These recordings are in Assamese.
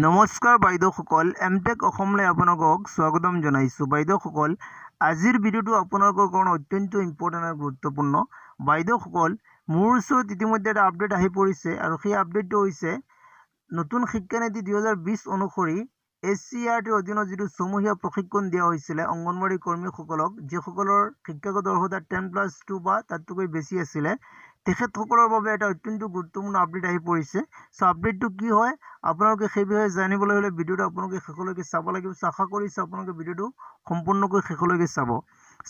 নমস্কাৰ বাইদেউসকল, এমটেক অসমলৈ আপোনালোকক স্বাগতম জনাইছোঁ। বাইদেউসকল, আজিৰ ভিডিঅ'টো আপোনালোকৰ কাৰণে অত্যন্ত ইম্পৰ্টেণ্ট আৰু গুৰুত্বপূৰ্ণ। বাইদেউসকল, মোৰ ওচৰত ইতিমধ্যে এটা আপডেট আহি পৰিছে আৰু সেই আপডেটটো হৈছে নতুন শিক্ষানীতি 2020 অনুসৰি SCERTৰ অধীনত যিটো ছমহীয়া প্ৰশিক্ষণ দিয়া হৈছিলে অংগনবাড়ী কৰ্মীসকলক, যিসকলৰ শিক্ষাগত অৰ্হতা 10+2 বা তাতকৈ বেছি আছিলে, তেখেতসকলৰ বাবে এটা অত্যন্ত গুৰুত্বপূৰ্ণ আপডেট আহি পৰিছে। চ' আপডেটটো কি হয় আপোনালোকে সেই বিষয়ে জানিবলৈ হ'লে ভিডিঅ'টো আপোনালোকে শেষলৈকে চাব লাগিব। চ' আশা কৰিছোঁ আপোনালোকে ভিডিঅ'টো সম্পূৰ্ণকৈ শেষলৈকে চাব।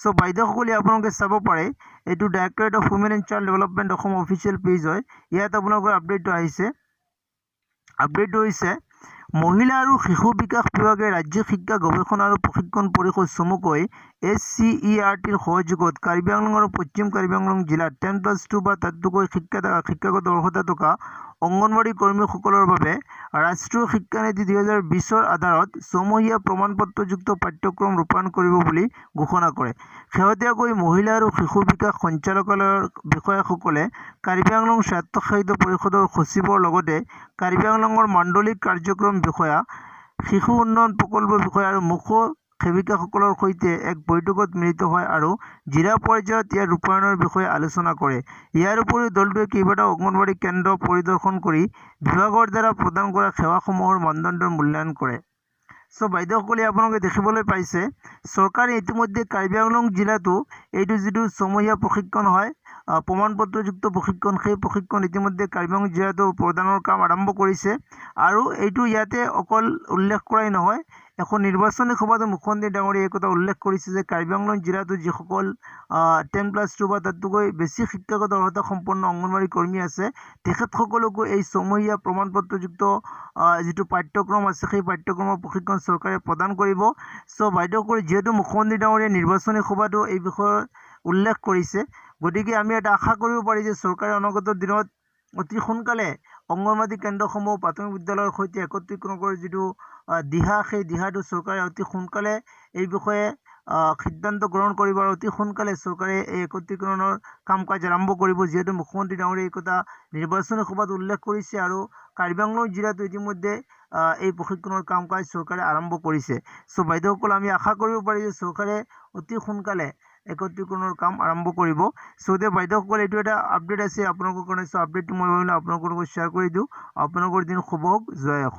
চ' বাইদেউসকলে আপোনালোকে চাব পাৰে, এইটো directorate of women and child development Assam official page হয়। ইয়াত আপোনালোকৰ আপডেটটো আহিছে। আপডেটটো হৈছে মহিলা আৰু শিশু বিকাশ বিভাগে ৰাজ্যিক শিক্ষা গৱেষণা আৰু প্ৰশিক্ষণ পৰিষদ চমুকৈ SCERTৰ সহযোগত কাৰ্বি আংলং আৰু পশ্চিম কাৰ্বি আংলং জিলাত 10+2 বা তাতকৈ শিক্ষাগত অৰ্হতা থকা অংগনবাড়ী কৰ্মীসকলৰ বাবে ৰাষ্ট্ৰীয় শিক্ষানীতি 2020ৰ আধাৰত ছমহীয়া প্ৰমাণপত্ৰযুক্ত পাঠ্যক্ৰম ৰূপায়ণ কৰিব বুলি ঘোষণা কৰে। শেহতীয়াকৈ মহিলা আৰু শিশু বিকাশ সঞ্চালকালয়ৰ বিষয়াসকলে কাৰ্বি আংলং স্বায়ত্তশাসিত পৰিষদৰ সচিবৰ লগতে কাৰ্বি আংলঙৰ মাণ্ডলিক কাৰ্যক্ৰম বিষয়া, শিশু উন্নয়ন প্ৰকল্প বিষয়া আৰু মুখ্য সেৱিকাসকলৰ সৈতে এক বৈঠকত মিলিত হয় আৰু জিলা পৰ্যায়ত ইয়াৰ ৰূপায়ণৰ বিষয়ে আলোচনা কৰে। ইয়াৰ উপৰিও দলটোৱে কেইবাটাও অংগনবাড়ী কেন্দ্ৰ পৰিদৰ্শন কৰি বিভাগৰ দ্বাৰা প্ৰদান কৰা সেৱাসমূহৰ মানদণ্ডৰ মূল্যায়ন কৰে। চ' বাইদেউসকলে আপোনালোকে দেখিবলৈ পাইছে, চৰকাৰে ইতিমধ্যে কাৰ্বি আংলং জিলাতো এইটো যিটো ছমহীয়া প্ৰশিক্ষণ হয়, প্ৰমাণপত্ৰযুক্ত প্ৰশিক্ষণ, সেই প্ৰশিক্ষণ ইতিমধ্যে কাৰ্বি আংলং জিলাতো প্ৰদানৰ কাম আৰম্ভ কৰিছে। আৰু এইটো ইয়াতে অকল উল্লেখ কৰাই নহয়, এখন নিৰ্বাচনী সভাত মুখ্যমন্ত্ৰী ডাঙৰীয়াই এই কথা উল্লেখ কৰিছে যে কাৰ্বি আংলং জিলাতো যিসকল 10+2 বা তাতকৈ বেছি শিক্ষাগত অৰ্হতা সম্পন্ন অংগনবাড়ী কৰ্মী আছে, তেখেতসকলকো এই ছমহীয়া প্ৰমাণপত্ৰযুক্ত যিটো পাঠ্যক্ৰম আছে সেই পাঠ্যক্ৰমৰ প্ৰশিক্ষণ চৰকাৰে প্ৰদান কৰিব। চ' বাইদেউসকলে যিহেতু মুখ্যমন্ত্ৰী ডাঙৰীয়াই নিৰ্বাচনী সভাতো এই বিষয়ে উল্লেখ কৰিছে, গতিকে আমি এটা আশা কৰিব পাৰি যে চৰকাৰে অনাগত দিনত অতি সোনকালে অংগনবাড়ী কেন্দ্ৰসমূহ প্ৰাথমিক বিদ্যালয়ৰ সৈতে একত্ৰীকৰণ কৰি যিটো দিহা, সেই দিহাটো চৰকাৰে অতি সোনকালে এই বিষয়ে সিদ্ধান্ত গ্ৰহণ কৰিব আৰু অতি সোনকালে চৰকাৰে এই একত্ৰীকৰণৰ কাম কাজ আৰম্ভ কৰিব, যিহেতু মুখ্যমন্ত্ৰী ডাঙৰীয়াই এই কথা নিৰ্বাচনী সভাত উল্লেখ কৰিছে আৰু কাৰ্বি আংলং জিলাতো ইতিমধ্যে এই প্ৰশিক্ষণৰ কাম কাজ চৰকাৰে আৰম্ভ কৰিছে। চ' বাইদেউসকল, আমি আশা কৰিব পাৰি যে চৰকাৰে অতি সোনকালে একত্ৰীকৰণৰ কাম আৰম্ভ কৰিব। চ' বাইদেউসকল, এইটো এটা আপডেট আছে আপোনালোকৰ কাৰণে। চ' আপডেটটো মই ভাবিলোঁ আপোনালোকৰ লগত শ্বেয়াৰ কৰি দিওঁ। আপোনালোকৰ দিন শুভ হওক। জয় অসম।